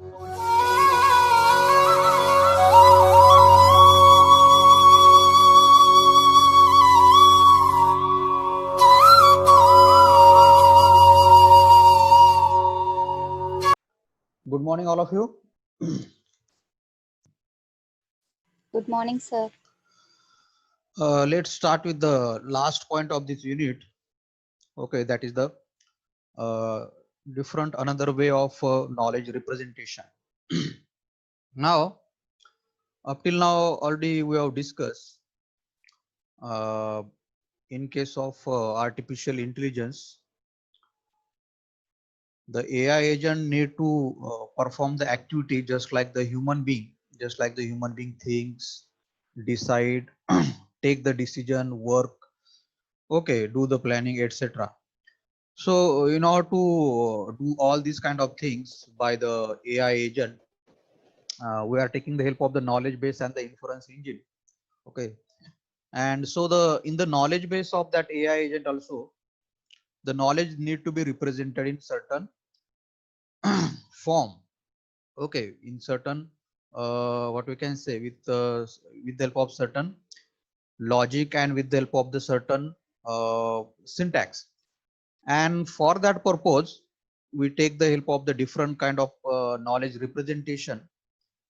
Good morning, all of you. Good morning, sir. Let's start with the last point of this unit. Okay, that is the uh, different another way of knowledge representation. Now, up till now, already we have discussed uh, in case of artificial intelligence, the AI agent need to perform the activity just like the human being, just like the human being thinks, decide, take the decision, work, okay, do the planning, etc. So in order to do all these kind of things by the AI agent, we are taking the help of the knowledge base and the inference engine. Okay, and so the in the knowledge base of that AI agent also, the knowledge need to be represented in certain form. Okay, in certain what we can say with the help of certain logic and with the help of the certain syntax. And for that purpose, we take the help of the different kind of knowledge representation.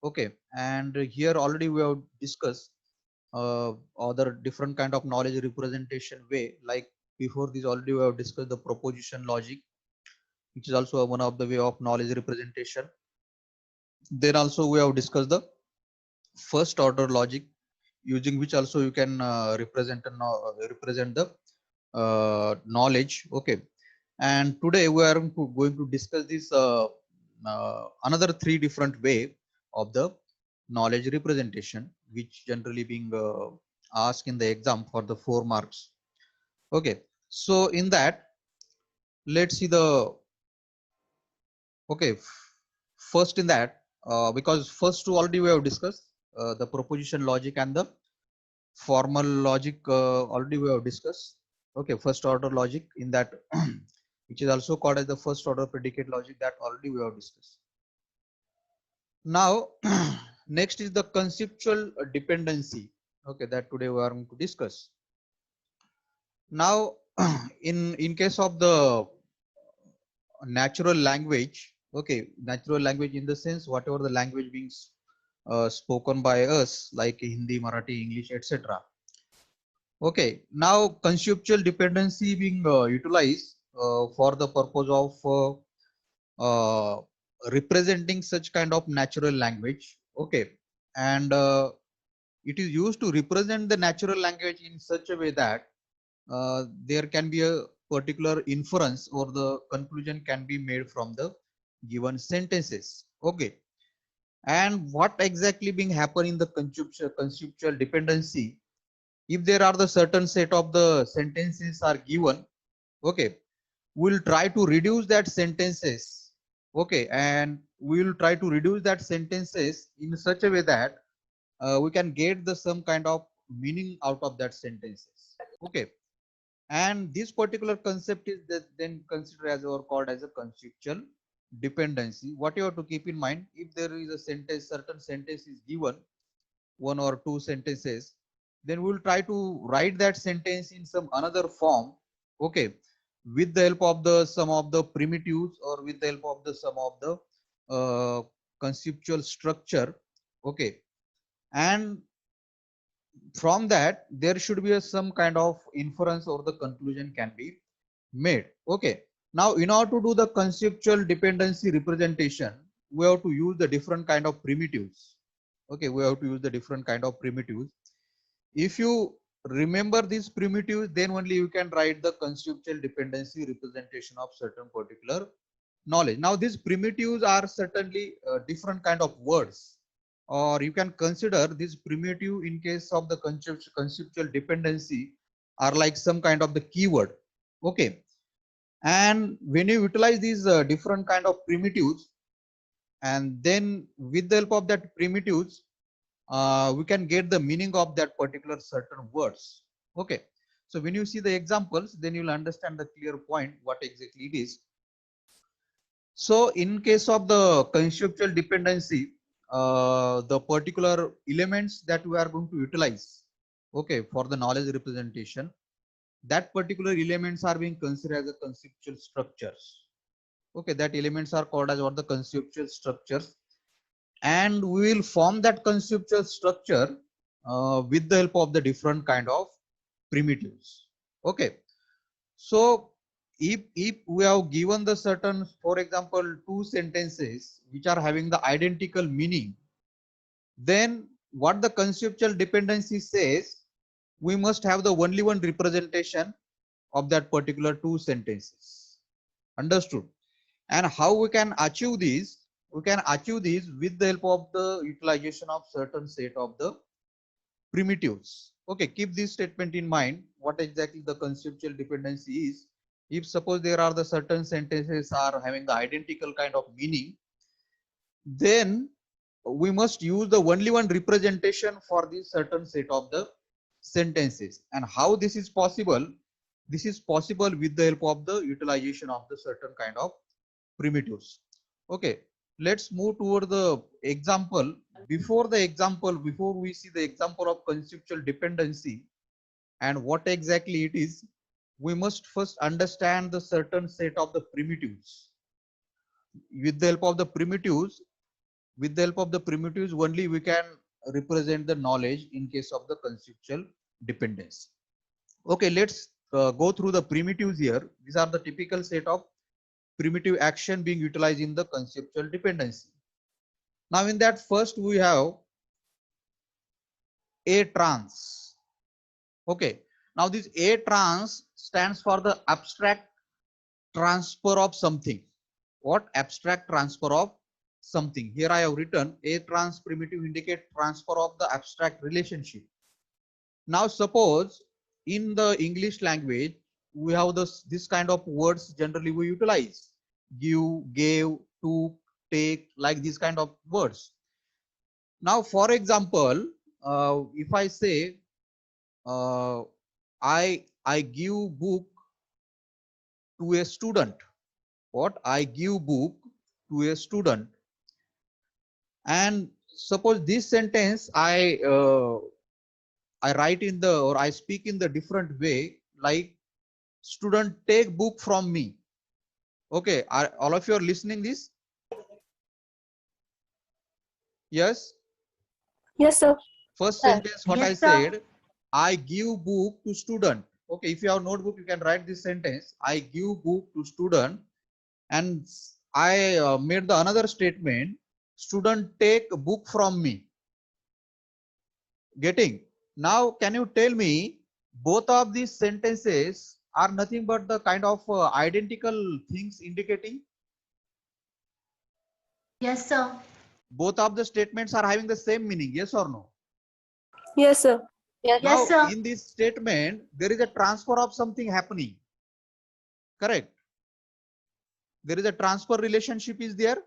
Okay, and here already we have discussed other different kind of knowledge representation way. Like before this, already we have discussed the proposition logic, which is also one of the way of knowledge representation. Then also we have discussed the first order logic, using which also you can represent the knowledge. Okay, and today we are going to discuss this another three different way of the knowledge representation, which generally being asked in the exam for the 4 marks. Okay, so in that, let's see the okay first in that, because first two already we have discussed the proposition logic and the formal logic, already we have discussed. Okay, first order logic in that which is also called as the first order predicate logic, that already we have discussed. Now next is the conceptual dependency. Okay, that today we are going to discuss. Now in case of the natural language, okay, natural language in the sense whatever the language being spoken by us, like Hindi, Marathi, English, etc. Okay, now conceptual dependency being utilized for the purpose of representing such kind of natural language. Okay, and it is used to represent the natural language in such a way that there can be a particular inference or the conclusion can be made from the given sentences. Okay, and what exactly being happen in the conceptual dependency, if there are the certain set of the sentences are given, okay, we'll try to reduce that sentences. Okay, and we will try to reduce that sentences in such a way that we can get the some kind of meaning out of that sentences. Okay, and this particular concept is then considered as or called as a conceptual dependency. What you have to keep in mind, if there is a sentence, certain sentence is given, one or two sentences, then we'll try to write that sentence in some another form. Okay, with the help of the some of the primitives or with the help of the some of the conceptual structure. Okay, and from that there should be some kind of inference or the conclusion can be made. Okay, now in order to do the conceptual dependency representation, we have to use the different kind of primitives. Okay, we have to use the different kind of primitives. If you remember these primitives, then only you can write the conceptual dependency representation of certain particular knowledge. Now these primitives are certainly different kind of words, or you can consider this primitive in case of the conceptual dependency are like some kind of the keyword. Okay, and when you utilize these different kind of primitives, and then with the help of that primitives, we can get the meaning of that particular certain words. Okay, so when you see the examples, then you'll understand the clear point what exactly it is. So in case of the conceptual dependency, the particular elements that we are going to utilize, okay, for the knowledge representation, that particular elements are being considered as a conceptual structures. Okay, that elements are called as what the conceptual structures, and we will form that conceptual structure with the help of the different kind of primitives. Okay, so if we have given the certain, for example, two sentences which are having the identical meaning, then what the conceptual dependency says, we must have the only one representation of that particular two sentences. Understood? And how we can achieve this? We can achieve this with the help of the utilization of certain set of the primitives. Okay, keep this statement in mind, what exactly the conceptual dependency is. If suppose there are the certain sentences are having the identical kind of meaning, then we must use the only one representation for this certain set of the sentences. And how this is possible? This is possible with the help of the utilization of the certain kind of primitives. Okay, let's move toward the example. Before the example, before we see the example of conceptual dependency and what exactly it is, we must first understand the certain set of the primitives. With the help of the primitives, only we can represent the knowledge in case of the conceptual dependency. Okay, let's go through the primitives here. These are the typical set of primitive action being utilized in the conceptual dependency. Now in that, first we have A trans. Okay, now this A trans stands for the abstract transfer of something. What? Abstract transfer of something. Here I have written A trans primitive indicate transfer of the abstract relationship. Now suppose in the English language we have this kind of words generally we utilize: give, gave, took, take, like these kind of words. Now for example, if I say I give book to a student. What? I give book to a student. And suppose this sentence I write in the, or I speak in the different way, like student take book from me. Okay, are all of you are listening this? Yes. Yes, sir. First Sir. sentence what Yes, I sir. said, I give book to student. Okay, if you have notebook you can write this sentence, I give book to student. And I made the another statement, student take book from me. Getting? Now can you tell me, both of these sentences are nothing but the kind of identical things indicating? Yes, sir. Both of the statements are having the same meaning, yes or no? Yes, sir. Yes. Now Yes, sir. in this statement there is a transfer of something happening. Correct? There is a transfer relationship is there,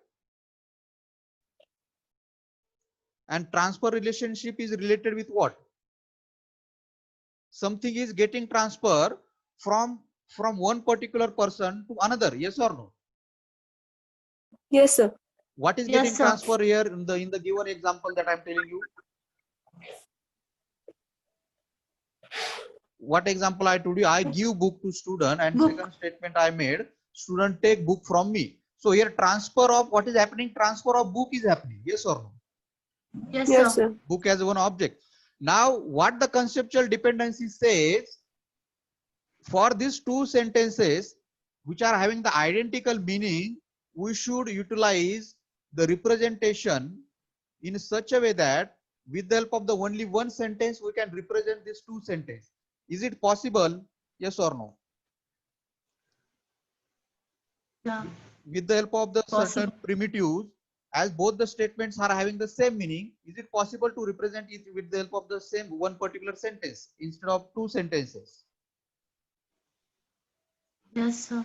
and transfer relationship is related with what? Something is getting transfer from one particular person to another, yes or no? Yes, sir. What is Yes, getting sir. transfer here in the given example that I'm telling you? What example I told you? I give book to student, and Book. second statement I made, student take book from me. So here transfer of what is happening? Transfer of book is happening, yes or no? Yes, Yes, sir. sir. Book as one object. Now what the conceptual dependency says, for these two sentences which are having the identical meaning, we should utilize the representation in such a way that with the help of the only one sentence we can represent these two sentences. Is it possible? Yes or no? Yeah. With the help of the certain Possible. primitives, as both the statements are having the same meaning, is it possible to represent it with the help of the same one particular sentence instead of two sentences? Yes, sir.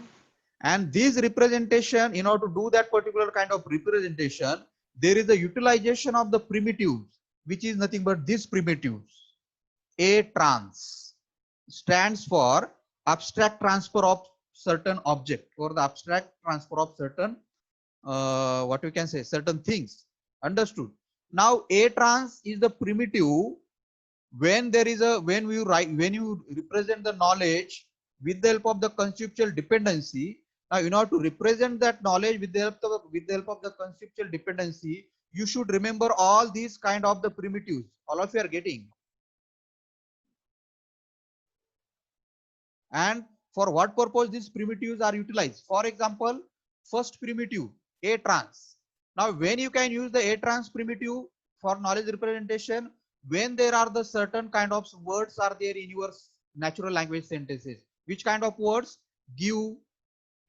And this representation, in order to do that particular kind of representation, there is a utilization of the primitives, which is nothing but these primitives. A trans stands for abstract transfer of certain object, or the abstract transfer of certain what we can say, certain things. Understood? Now A trans is the primitive when there is a, when you represent the knowledge with the help of the conceptual dependency. Now in order to represent that knowledge with the help of the conceptual dependency, you should remember all these kind of the primitives. All of you are getting. And for what purpose these primitives are utilized? For example, first primitive, A trans. Now when you can use the A trans primitive for knowledge representation, when there are the certain kind of words are there in your natural language sentences. Which kind of words? Give,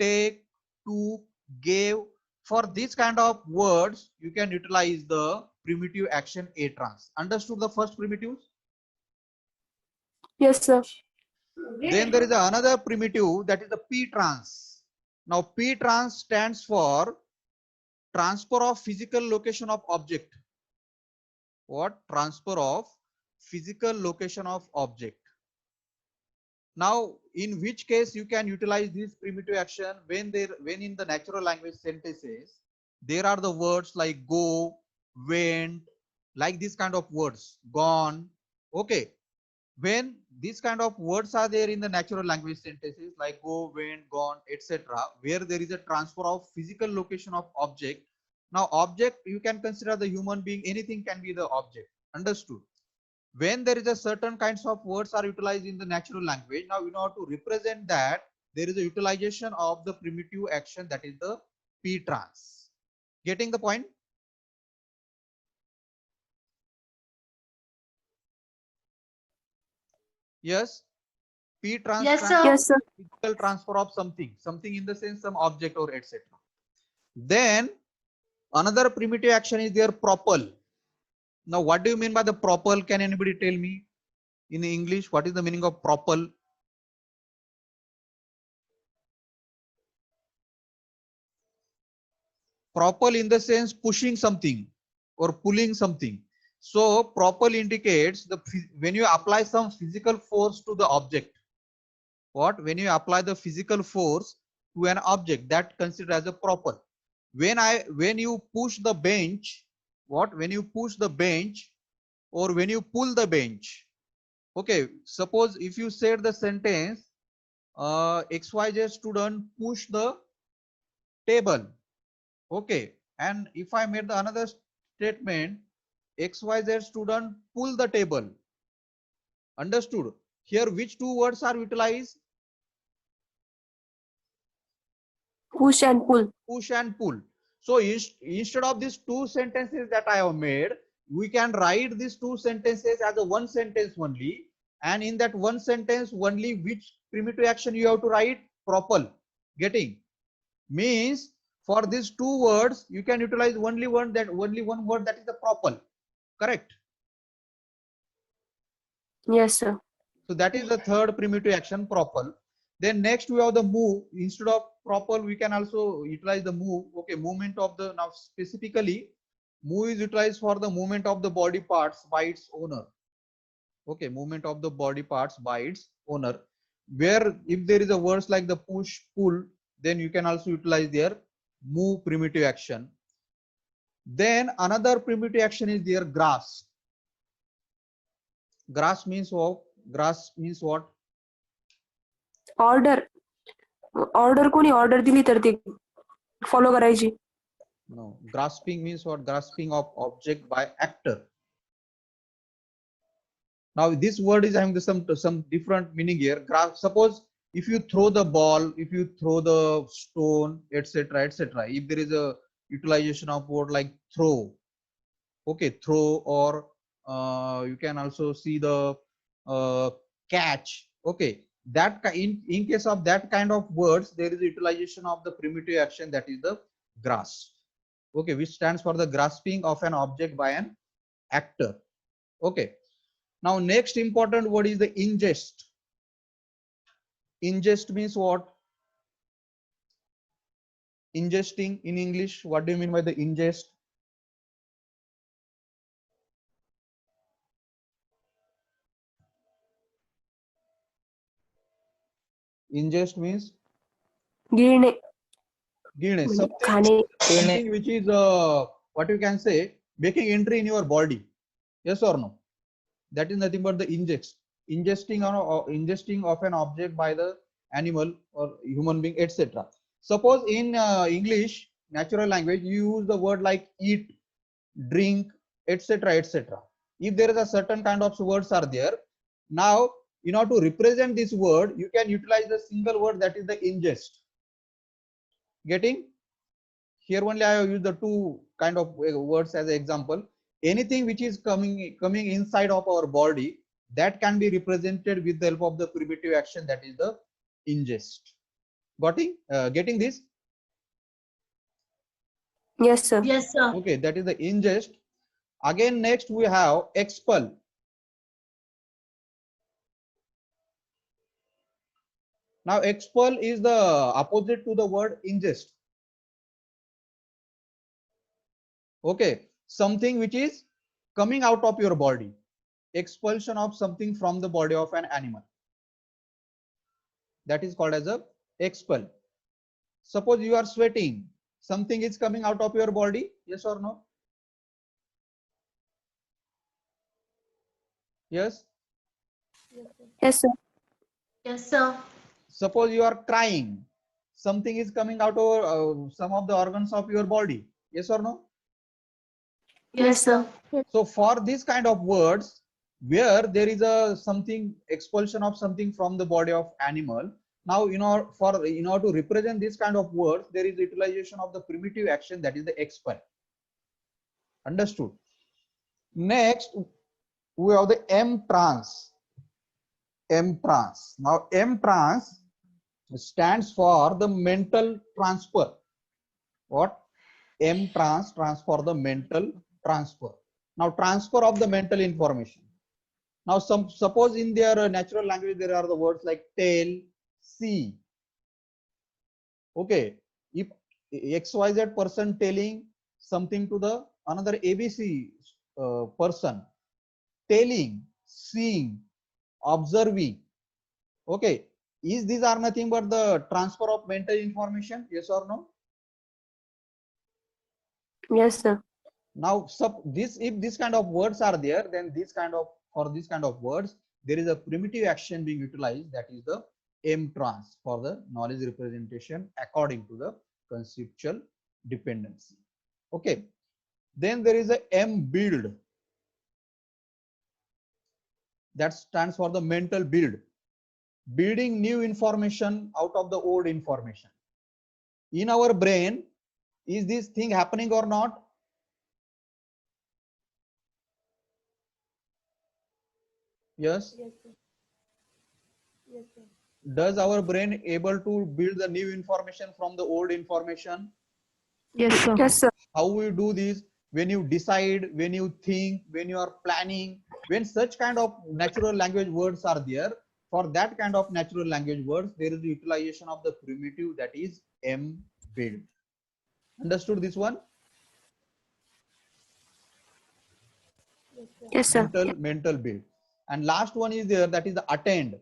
take, took, gave. For this kind of words, you can utilize the primitive action A trans. Understood the first primitive? Yes, sir. Then there is another primitive, that is the P trans. Now P trans stands for transfer of physical location of object. What? Transfer of physical location of object. Now in which case you can utilize this primitive action when in the natural language sentences there are the words like go, went, like this kind of words, gone. Okay, when these kind of words are there in the natural language sentences like go, went, gone, etc., where there is a transfer of physical location of object. Now object, you can consider the human being, anything can be the object. Understood? When there is a certain kinds of words are utilized in the natural language, now in order to represent that, there is a utilization of the primitive action, that is the P trans. Getting the point? Yes. P trans Yes, stands sir. Yes, sir. for physical transfer of something in the sense some object or etc. Then another primitive action is there, propel. Now what do you mean by the propel? Can anybody tell me in English what is the meaning of propel? Propel in the sense pushing something or pulling something. So propel indicates the when you apply some physical force to the object. What? When you apply the physical force to an object, that considered as a propel. When you push the bench, what? When you push the bench or when you pull the bench. Okay, suppose if you said the sentence, XYZ student push the table. Okay, and if I made the another statement, XYZ student pull the table. Understood? Here which two words are utilized? Push and pull. Push and pull. So instead of these two sentences that I have made, we can write these two sentences as a one sentence only. And in that one sentence only, which primitive action you have to write? Propel. Getting? Means for these two words, you can utilize only one word, that is the propel. Correct? Yes, sir. So that is the third primitive action, propel. Then next we have the move. Instead of propel, we can also utilize the move. Okay, movement of the, now specifically, move is utilized for the movement of the body parts by its owner. Okay, movement of the body parts by its owner. Where if there is a words like the push, pull, then you can also utilize their move primitive action. Then another primitive action is their grasp. Grasp means what? Grasp means what? Order order कोणी order दिली तर ती follow करायची. No, grasping means what? Grasping of object by actor. Now this word is having some different meaning here. Grasp. Suppose if you throw the ball, if you throw the stone, etc., etc. If there is a utilization of word like throw, okay, throw, or you can also see the catch. Okay, that in case of that kind of words, there is utilization of the primitive action, that is the grasp. Okay, which stands for the grasping of an object by an actor. Okay, now next important word is the ingest. Ingest means what? Ingesting in English, what do you mean by the ingest? Ingest means गिळणे. गिळणे, म्हणजे something खाणे. something which is what you can say making entry in your body. Yes or no? That is nothing but the ingesting or ingesting of an object by the animal or human being, etc. Suppose in English natural language you use the word like eat, drink, etc., etc. If there is a certain kind of words are there, now in order to represent this word you can utilize the single word, that is the ingest. Getting? Here only I have used the two kind of words as an example. Anything which is coming inside of our body, that can be represented with the help of the primitive action, that is the ingest. Getting this? Yes, sir. Yes, sir. Okay, that is the ingest. Again, next we have expel. Now expel is the opposite to the word ingest. Okay, something which is coming out of your body, expulsion of something from the body of an animal, that is called as a expel. Suppose you are sweating, something is coming out of your body, yes or no? Yes. Yes, sir. Yes, sir. Suppose you are crying, something is coming out of some of the organs of your body, yes or no? Yes, sir. So for this kind of words, where there is a something expulsion of something from the body of animal, now in order to represent this kind of words, there is utilization of the primitive action, that is the expel. Understood? Next, we have the M trans. M trans. Now M trans stands for the mental transfer. What? M trans stands for the mental transfer. Now transfer of the mental information. Now suppose in their natural language there are the words like tell, see. Okay, if XYZ person telling something to the another ABC person, telling, seeing, observing. Okay, is these are nothing but the transfer of mental information? Yes or no? Yes, sir. Now if this kind of words are there, then for this kind of words there is a primitive action being utilized, that is the M trans for the knowledge representation according to the conceptual dependency. Okay, then there is a M build, that stands for the mental build, building new information out of the old information. In our brain, is this thing happening or not? Yes. Does our brain able to build the new information from the old information? Yes, sir. Yes, sir. How we do this? When you decide, when you think, when you are planning, when such kind of natural language words are there, for that kind of natural language words, there is the utilization of the primitive, that is M build. Understood this one? Yes, sir. Mental build. And last one is there, that is the attend,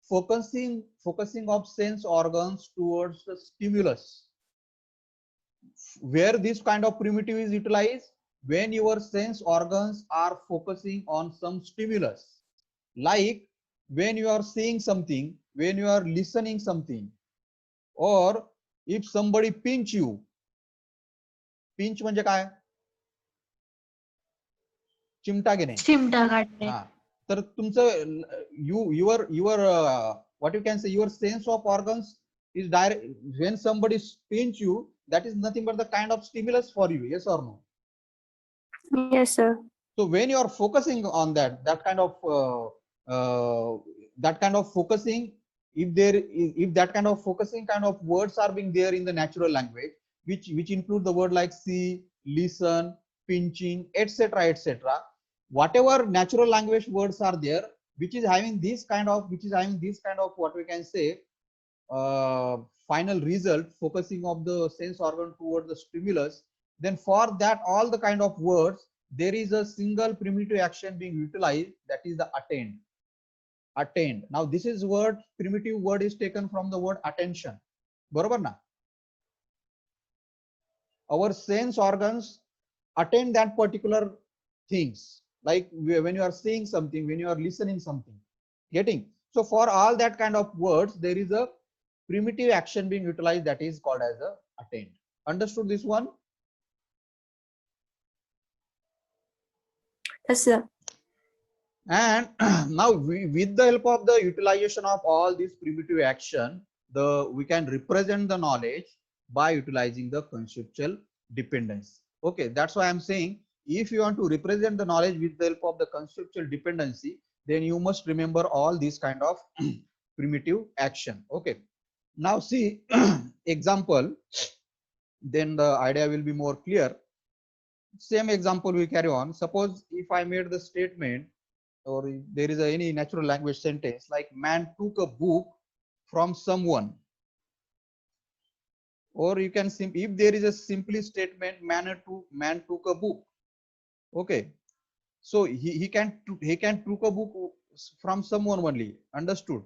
focusing of sense organs towards the stimulus. Where this kind of primitive is utilized? When your sense organs are focusing on some stimulus, like when you are seeing something, when you are listening something, or if somebody pinch you. Pinch म्हणजे काय? चिमटा घेणे. चिमटा काढणे. हा, तर तुमचं your what you can say, your sense of organs is direct. When somebody pinch you, that is nothing but the kind of stimulus for you, yes or no? Yes, sir. So when you are focusing on that kind of focusing, if that kind of focusing kind of words are being there in the natural language, which include the word like see, listen, pinching, etc., etc., whatever natural language words are there, which is having this kind of what we can say final result, focusing of the sense organ towards the stimulus, then for that all the kind of words, there is a single primitive action being utilized, that is the attend. Now this is primitive word is taken from the word attention. Barabar na? our sense organs attend that particular things, like when you are seeing something, when you are listening something, getting. So for all that kind of words, there is a primitive action being utilized, that is called as a attend. Understood this one? Yes, sir. And now with the help of the utilization of all these primitive action, we can represent the knowledge by utilizing the conceptual dependency. Okay, that's why I'm saying, if you want to represent the knowledge with the help of the conceptual dependency, then you must remember all these kind of primitive action. Okay, now see example, then the idea will be more clear. Same example we carry on. Suppose if I made the statement, or if there is any natural language sentence like man took a book from someone, or you can if there is a simply statement man took a book. Okay, so he can took a book from someone only. Understood?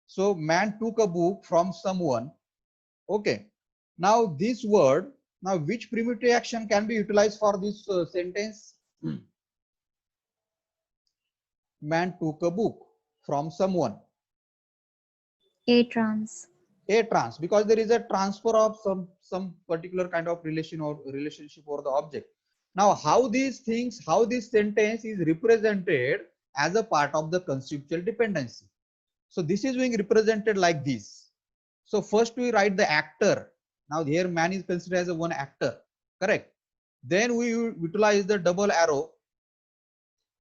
So man took a book from someone. Okay, now this word, now which primitive action can be utilized for this sentence? Man took a book from someone. A trans. A trans, because there is a transfer of some particular kind of relation or relationship or the object. Now how these things, how this sentence is represented as a part of the conceptual dependency. So this is being represented like this. So first we write the actor. Now here man is considered as a one actor, correct? Then we utilize the double arrow.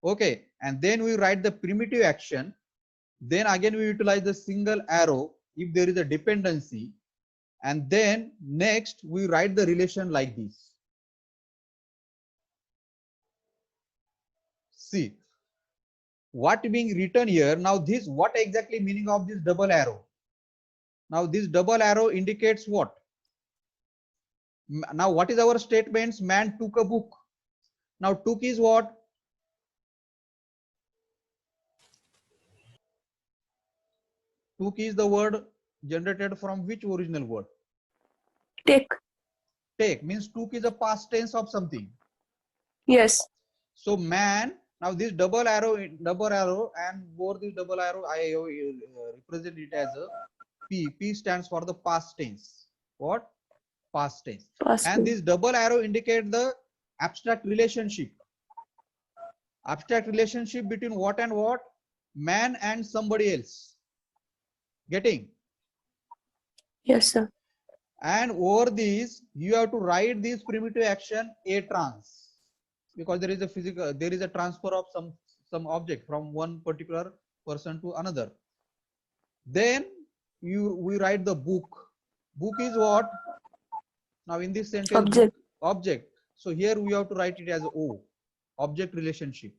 Okay, and then we write the primitive action. Then again we utilize the single arrow if there is a dependency, and then next we write the relation like this. See what being written here. Now this, what exactly meaning of this double arrow? Now this double arrow indicates what? Now what is our statements? Man took a book. Now took is what? Took is the word generated from which original word? Take. Take means took is a past tense of something. Yes. So man, now this double arrow, and for this double arrow I represent it as a P. P stands for the past tense. What? Past tense. Past And tense. this double arrow indicate the abstract relationship. Abstract relationship between what and what? Man and somebody else. Getting? Yes, sir. And over these you have to write this primitive action A trans, because there is a physical, there is a transfer of some object from one particular person to another. Then we write the book. Book is what? Now in this sentence, Object. book, object. So here we have to write it as O, object relationship.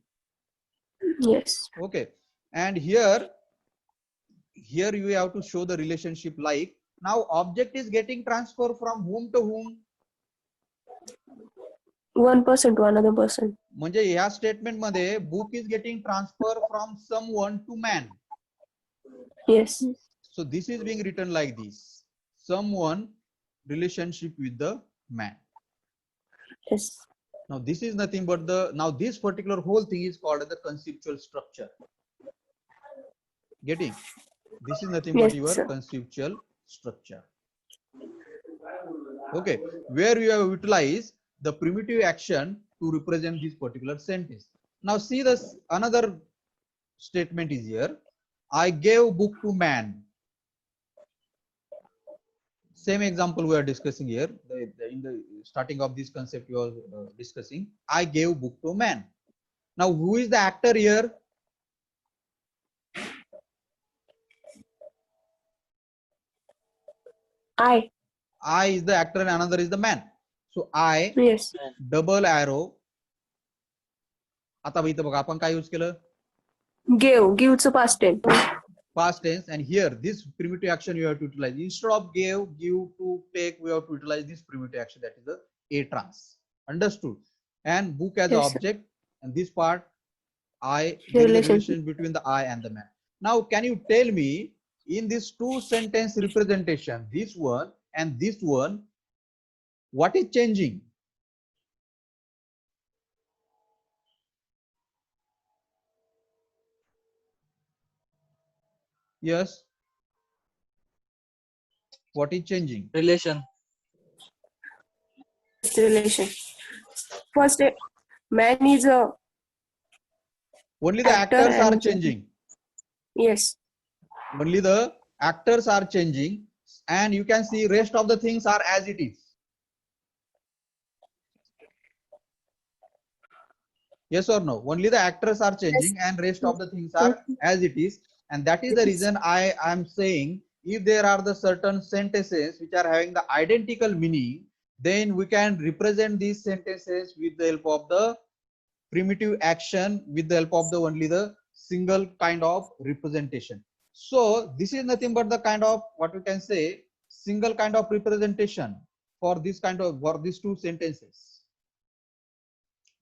Yes. Okay, and here you have to show the relationship like, now object is getting transferred from whom to whom? One person to another person. म्हणजे ह्या statement मध्ये book is getting transfer from someone to man. Yes. So this is being written like this: someone relationship with the man. Yes. Now this is nothing but the, now this particular whole thing is called as the conceptual structure. Getting? This is nothing but Yes, your sir. conceptual structure. Okay, where you have utilized the primitive action to represent this particular sentence. Now see this, another statement is here: I gave book to man. Same example we are discussing here. In the starting of this concept we are discussing, I gave book to man. Now who is the actor here? I. I is the actor and another is the man. So I Yes. double arrow. आता इथं बघा आपण काय use केलं? Give. Give च past tense. Past tense, and here this primitive action you have to utilize. Instead of gave, give, to, take, we have to utilize this primitive action, that is the A trans. Understood? And book as Yes, sir. object, and this part I, The there is a relationship. relation between the I and the man. Now can you tell me, in this two sentence representation, this one and this one, What is changing? Yes. What is changing? Relation. Relation. First, man is a Only the actor actors are and changing. yes. Only the actors are changing, and you can see rest of the things are as it is. Yes or no? Only the actors are changing and rest of the things are as it is. And that is the reason I am saying if there are the certain sentences which are having the identical meaning, then we can represent these sentences with the help of the primitive action, with the help of the only the single kind of representation. So this is nothing but the kind of what we can say single kind of representation for this kind of for these two sentences.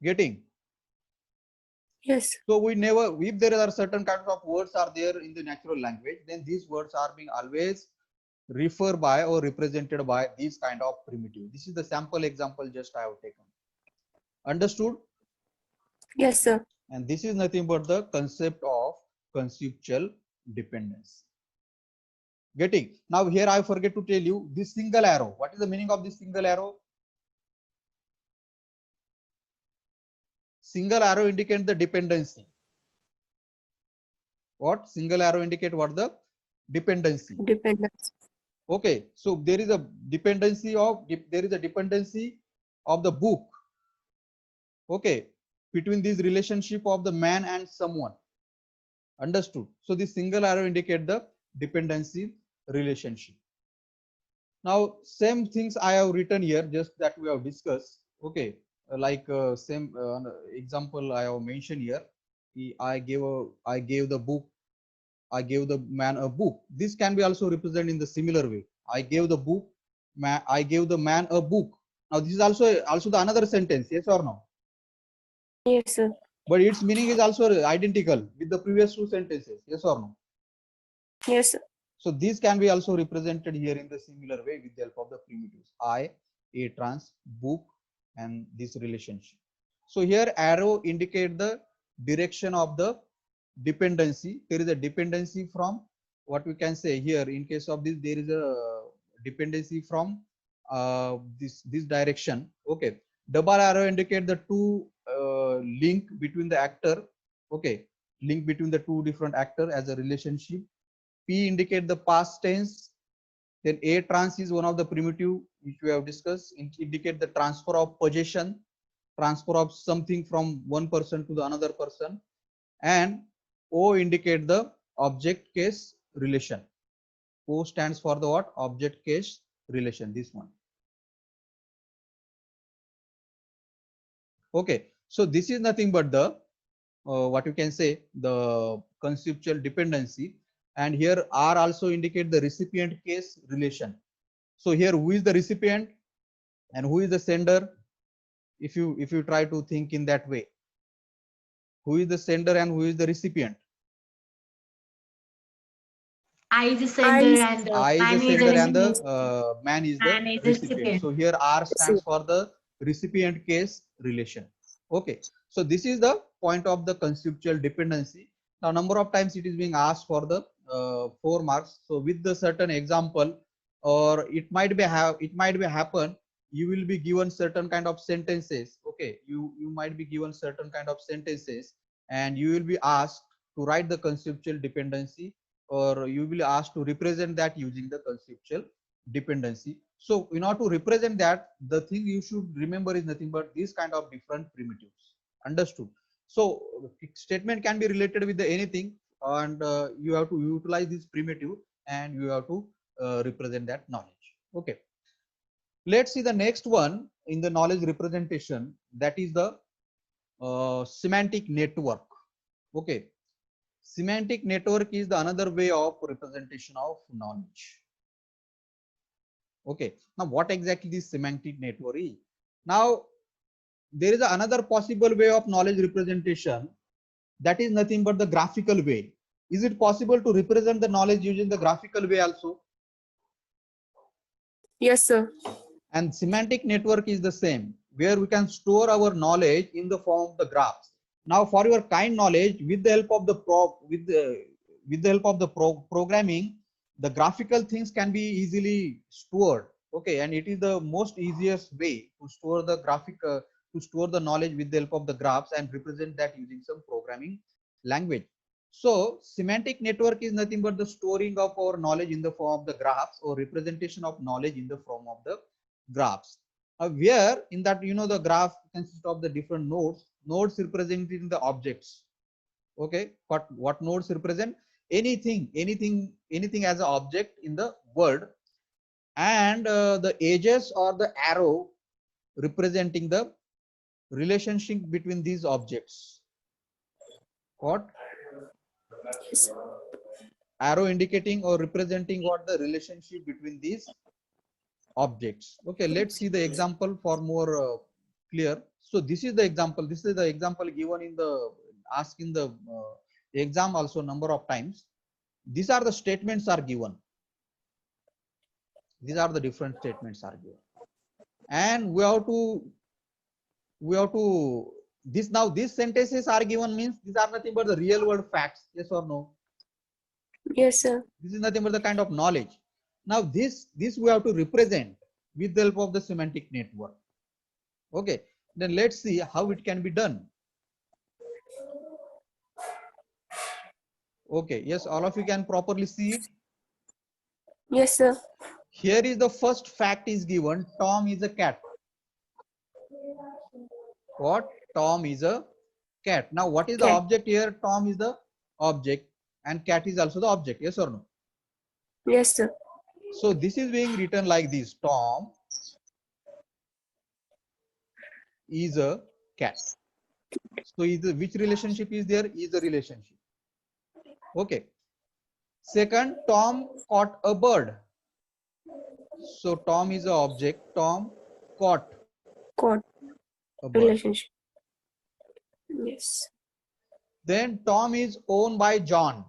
Getting? Yes. So we never, if there are certain kinds of words are there in the natural language, then these words are being always referred by or represented by these kind of primitive. This is the sample example just I have taken. Understood? Yes, sir. And this is nothing but the concept of conceptual dependence. Getting? Now here I forget to tell you this single arrow. What is the meaning of this single arrow? Single arrow indicates the dependency. What? Single arrow indicate what? The dependency. Dependence. Okay, so there is a dependency of the book. Okay, between this relationship of the man and someone. Understood? So this single arrow indicate the dependency relationship. Now same things I have written here, just that we have discussed. Okay, like same example I have mentioned here. I gave the book. I gave the man a book. This can be also represented in the similar way. I gave the book. I gave the man a book. Now this is also the another sentence. Yes or no? Yes, sir. But its meaning is also identical with the previous two sentences. Yes or no? Yes, sir. So these can be also represented here in the similar way with the help of the primitives. I, a trans, book, and this relationship. So here arrow indicate the direction of the dependency. There is a dependency from what we can say here. In case of this, there is a dependency from this direction. Okay. Double arrow indicate the two link between the actor. Okay. Link between the two different actor as a relationship. P indicate the past tense. Then A trans is one of the primitive which we have discussed. It indicate the transfer of possession, transfer of something from one person to the another person. And O indicate the object case relation. O stands for the what? Object case relation. This one. Okay. So this is nothing but the what you can say the conceptual dependency. And here R also indicate the recipient case relation. So here who is the recipient and who is the sender? If you try to think in that way, who is the sender and who is the recipient? I is the sender and I is the man is the sender and the recipient. man is the Man is the recipient. recipient. So here R stands for the recipient case relation. Okay. So this is the point of the conceptual dependency. Now number of times it is being asked for the 4 marks. So with the certain example, or it might be happen, you will be given certain kind of sentences. Okay, you might be given certain kind of sentences and you will be asked to write the conceptual dependency, or you will asked to represent that using the conceptual dependency. So in order to represent that, the thing you should remember is nothing but these kind of different primitives. Understood? So statement can be related with the anything, and you have to utilize this primitive and you have to represent that knowledge. Okay. Let's see the next one in the knowledge representation, that is the semantic network. Okay. Semantic network is the another way of representation of knowledge. Okay. Now what exactly this semantic network is? Now there is another possible way of knowledge representation, that is nothing but the graphical way. Is it possible to represent the knowledge using the graphical way also? Yes, sir. And semantic network is the same, where we can store our knowledge in the form of the graphs. Now, for your kind knowledge, with the help of the programming, the graphical things can be easily stored. Okay, and it is the most easiest way to store the to store the knowledge with the help of the graphs and represent that using some programming language. So semantic network is nothing but the storing of our knowledge in the form of the graphs, or representation of knowledge in the form of the graphs. Where in that, the graph consists of the different nodes representing the objects. Okay, what nodes represent? Anything as an object in the world, and the edges or the arrow representing the relationship between these objects. What? Yes. Arrow indicating or representing what the relationship between these objects. Okay, let's see the example for more clear. So this is the example. This is the example given in the asked in the exam also number of times. These are the statements are given. These are the different statements are given, and we have to this now these sentences are given means these are nothing but the real world facts. Yes or no? Yes, sir. This is nothing but the kind of knowledge. Now this we have to represent with the help of the semantic network. Okay, then let's see how it can be done. Okay, yes, all of you can properly see it. Yes, sir. Here is the first fact is given. Tom is a cat. What? Tom is a cat. Now what is the Cat. object here? Tom is the object and cat is also the object. Yes or no? Yes, sir. So this is being written like this. Tom is a cat. So which relationship is there? Is a relationship. Okay. Second, Tom caught a bird. So Tom is an object. Tom caught Caught. a bird. Relationship. Yes. Then Tom is owned by John.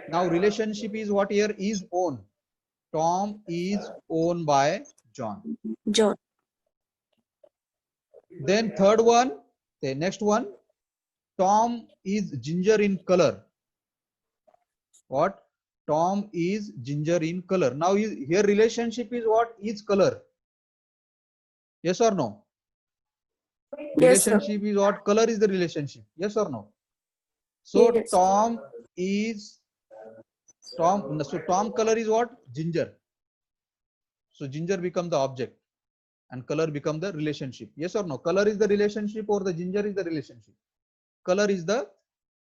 Now relationship is what here? Is owned. Tom is owned by John. John. Then third one, the next one, Tom is ginger in color. What? Tom is ginger in color. Now here relationship is what? Is color. Yes or no? Yes, sir. Relationship is what? Color is the relationship. Yes or no? So Yes. Tom is Tom. So Tom color is what? Ginger. So ginger become the object and color become the relationship. Yes or no? Color is the relationship or the ginger is the relationship? Color is the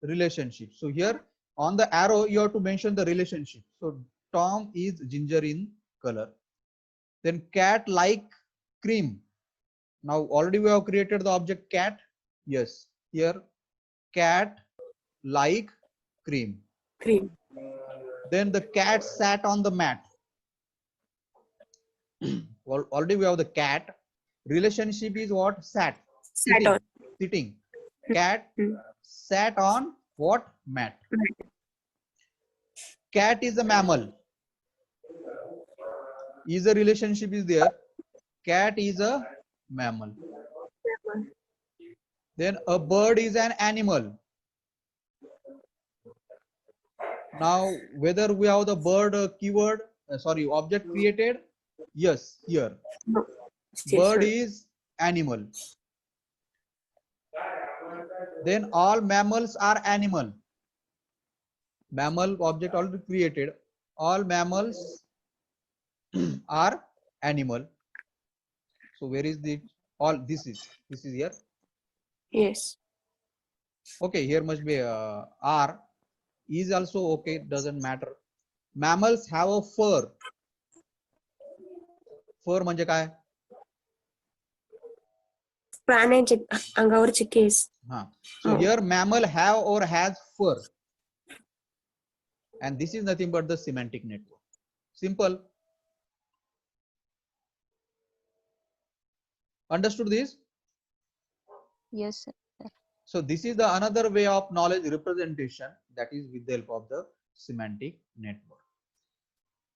relationship. So here on the arrow you have to mention the relationship. So Tom is ginger in color. Then cat like cream. Now already we have created the object cat. Yes, here cat like cream. Cream. Then the cat sat on the mat. Well, already we have the cat. Relationship is what? Sat. Sat Sitting. on. Sitting. Cat Hmm. sat on what? Mat. Cat is a mammal. Is a relationship is there. Cat is a mammal. Then a bird is an animal. Now whether we have the bird keyword, object created. Yes, here No. bird Sir. is animal. Then all mammals are animal. Mammal object already created. All mammals are animal. So where is the all? This is here. Yes. Okay, here must be R. Is also okay. Doesn't matter. Mammals have a fur. Fur म्हणजे काय? प्राण्यांचे अंगावरचे case. So Oh. here mammal have or has fur. And this is nothing but the semantic network. Simple. Understood this? Yes, sir. So this is the another way of knowledge representation, that is with the help of the semantic network.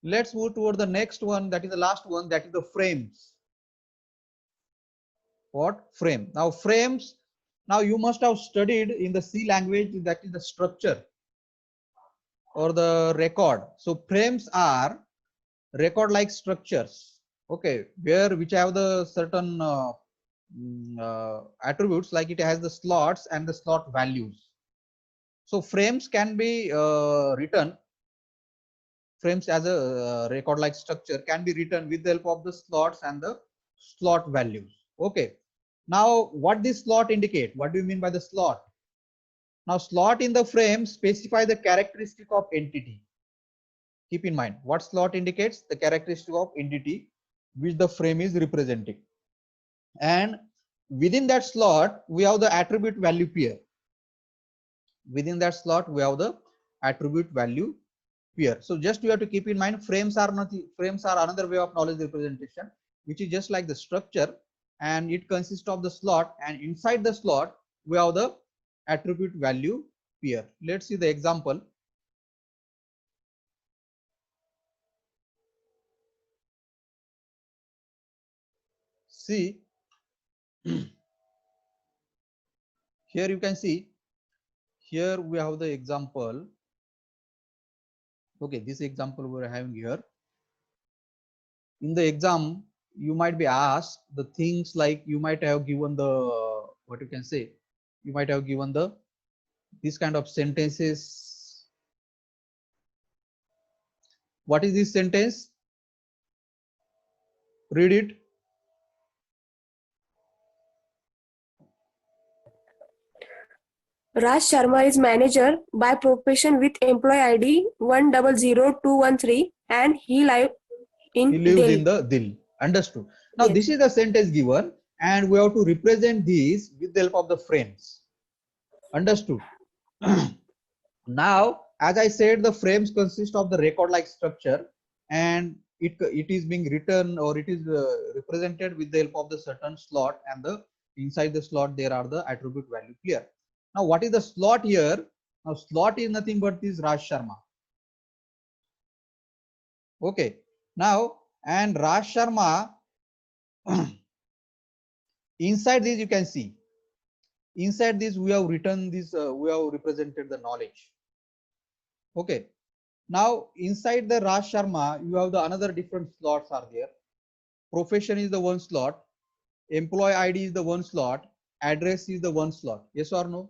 Let's move toward the next one, that is the last one, that is the frames. What? Frame. Now frames, now you must have studied in the C language, that is the structure or the record. So frames are record like structures, okay, where which have the certain attributes, like it has the slots and the slot values. So frames can be written, frames as a record like structure can be written with the help of the slots and the slot values. Okay, now what this slot indicate? What do you mean by the slot? Now slot in the frame specify the characteristic of entity. Keep in mind, what slot indicates? The characteristic of entity which the frame is representing. And within that slot, we have the attribute value pair. Within that slot, we have the attribute value pair. So just you have to keep in mind, frames are another way of knowledge representation, which is just like the structure, and it consists of the slot, and inside the slot, we have the attribute value pair. Let's see the example. See, here you can see, here we have the example. Okay, this example we're having here. In the exam, you might be asked the things like, you might have given the, what you can say, you might have given the, this kind of sentences. What is this sentence? Read it. Raj Sharma is manager by profession with employee ID 100213 and he lives in He lives Delhi. in the Dil. Understood. Now Yes. this is the sentence given, and we have to represent this with the help of the frames. Understood. Now, as I said, the frames consist of the record like structure, and it is being written, or it is represented with the help of the certain slot, and the inside the slot there are the attribute value pair. Now what is the slot here? Now slot is nothing but this Raj Sharma. Okay, now, and Raj Sharma, inside this you can see, inside this we have written this, we have represented the knowledge. Okay, now inside the Raj Sharma, you have the another different slots are there. Profession is the one slot, employee ID is the one slot, address is the one slot. Yes or no?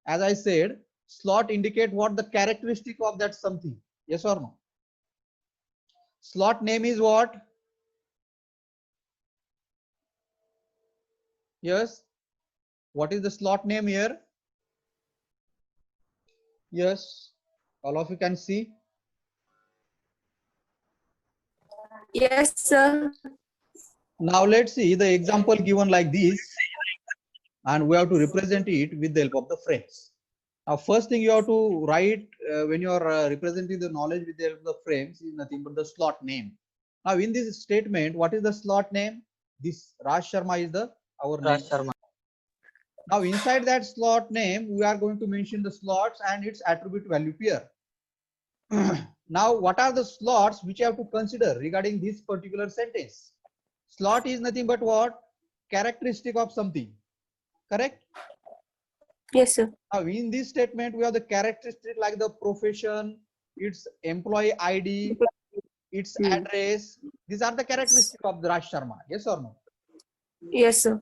As I said, slot indicate what the characteristic of that something. Yes or no? Slot name is what? Yes. What is the slot name here? Yes. All of you can see. Yes, sir. Now let's see the example given like this, and we have to represent it with the help of the frames. Now first thing you have to write when you are representing the knowledge with the help of the frames is nothing but the slot name. Now in this statement, what is the slot name? This Raj Sharma is the our name. Now inside that slot name, we are going to mention the slots and its attribute value pair. Now what are the slots which you have to consider regarding this particular sentence? Slot is nothing but what? Characteristic of something. Correct? Yes, sir. Now in this statement, we have the characteristic like the profession, its employee ID, its address. These are the characteristics of the Raj Sharma. Yes or no? Yes, sir.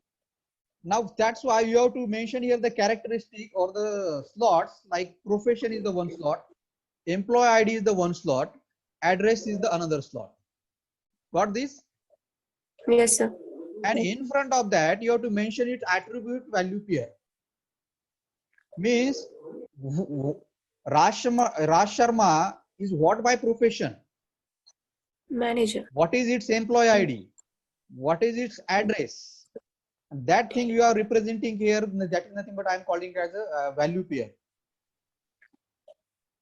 Now that's why you have to mention here the characteristic or the slots, like profession is the one slot, employee ID is the one slot, address is the another slot. Got this? Yes, sir. And in front of that, you have to mention its attribute value pair. Means Raj Sharma is what by profession? Manager. What is its employee ID? What is its address? And that thing you are representing here, that is nothing but I am calling it as a value pair.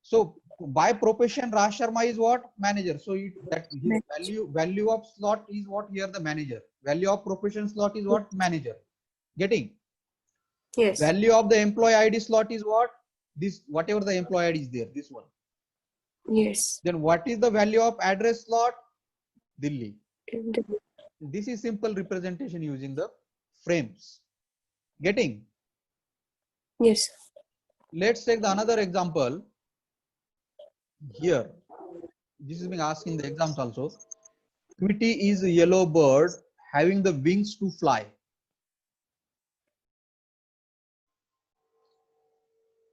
So by profession, Raj Sharma is what? Manager. So that his value of slot is what here? The manager. Value of profession slot is what? Manager. Getting? Yes. Value of the employee ID slot is what? This, whatever the employee ID is there, this one. Yes. Then what is the value of address slot? Delhi. In the- This is simple representation using the frames. Getting? Yes. Let's take the another example here. This is being asked in the exams also. Tweety is a yellow bird having the wings to fly.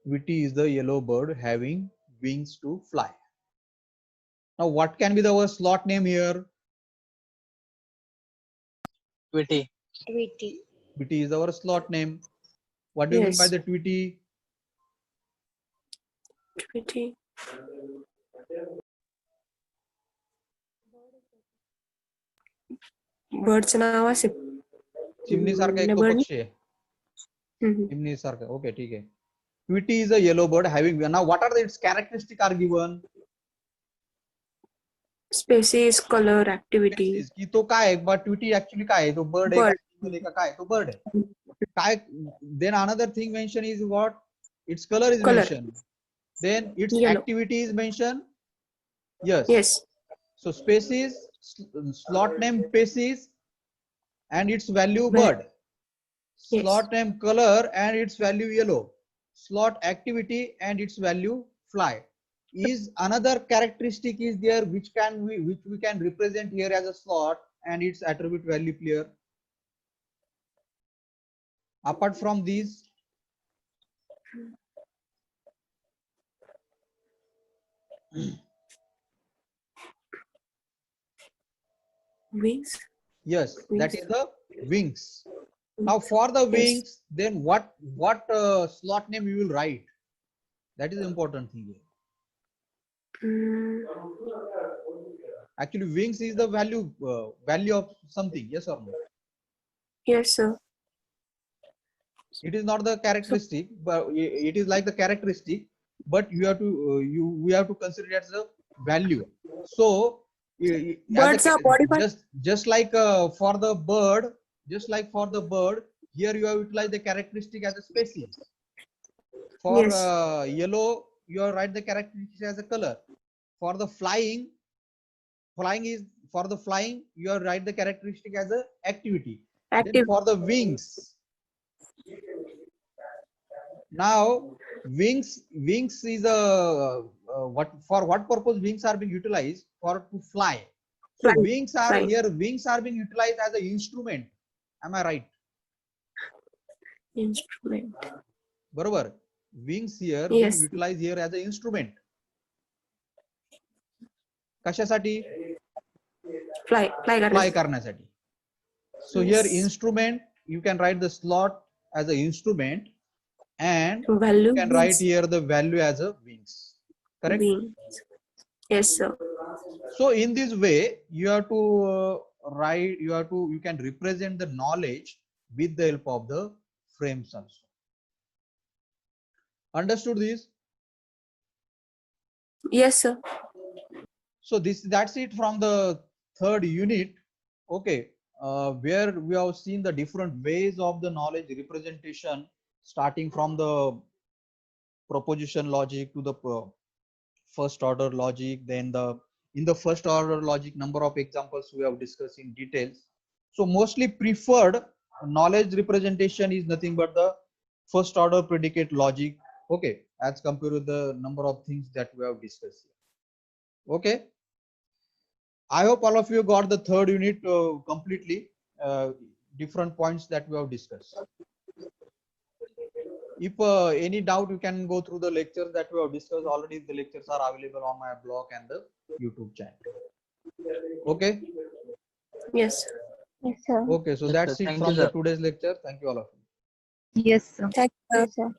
Tweety is the yellow bird having wings to fly. Now, what can be the our slot name here? Tweety. Tweety. Tweety is our slot name. What do you mean by Yes. the Tweety? Tweety. बर्डचं नाव असेल. चिमणी सारखा एक तो bird. पक्षी आहे. Mhm. चिमणी सारखा. Okay, ठीक आहे. Tweety is a yellow bird having. Now, what are its characteristics are given? Species, color, activity. Species. की तो काय आहे? But Tweety actually काय आहे? तो bird आहे Bird. का? animal आहे का? काय? तो bird आहे. काय? Then another thing mentioned is what? Its color is Color. mentioned. Then its Yellow. activity is mentioned. Yes. Yes. So species, slot name species, and its value Bird. bird. Yes. Slot name color and its value yellow. Slot activity and its value fly. Is another characteristic is there which we can represent here as a slot and its attribute value clear. Apart from these, Wings. yes, that Wings. is the wings. Now for the Yes. wings, then what slot name you will write? That is the important thing here. Mm, Actually, wings is the value of something. Yes or no? yes, sir. It is not the characteristic, but it is like the characteristic. But you have to we have to consider it as a value. So Birds are modified. just like for the bird, here you have utilized the characteristic as a species. For Yes. yellow, you have write the characteristic as a color. For the flying you have write the characteristic as a activity. Then Active. for the wings, now wings is a for what purpose wings are being utilized? For to fly. So Fly. wings are Fly. here. Wings are being utilized as an instrument. Am I right? Instrument. Barabar. Wings here Yes. being utilized here as an instrument. कशासाठी? Fly. Fly. Fly करण्यासाठी. So here Yes. instrument, you can write the slot as an instrument, and Value. you can write wings. here the value as a wings. Correct? Wings. Yes, sir. So in this way, you have to write. You can represent the knowledge with the help of the frames also. Understood this? Yes, sir. So that's it from the third unit. Okay, where we have seen the different ways of the knowledge representation, starting from the proposition logic to the first order logic. Then in the first order logic, number of examples we have discussed in details. So mostly preferred knowledge representation is nothing but the first order predicate logic. Okay, as compared with the number of things that we have discussed here. Okay. I hope all of you got the third unit completely, different points that we have discussed. If any doubt, you can go through the lectures that we have discussed already. The lectures are available on my blog and the YouTube channel. Okay. Yes. Yes, sir. Okay. So Yes, that's sir. it Thank you, from the sir. today's lecture. Thank you all of you. Yes, sir. Thank you. Yes, sir.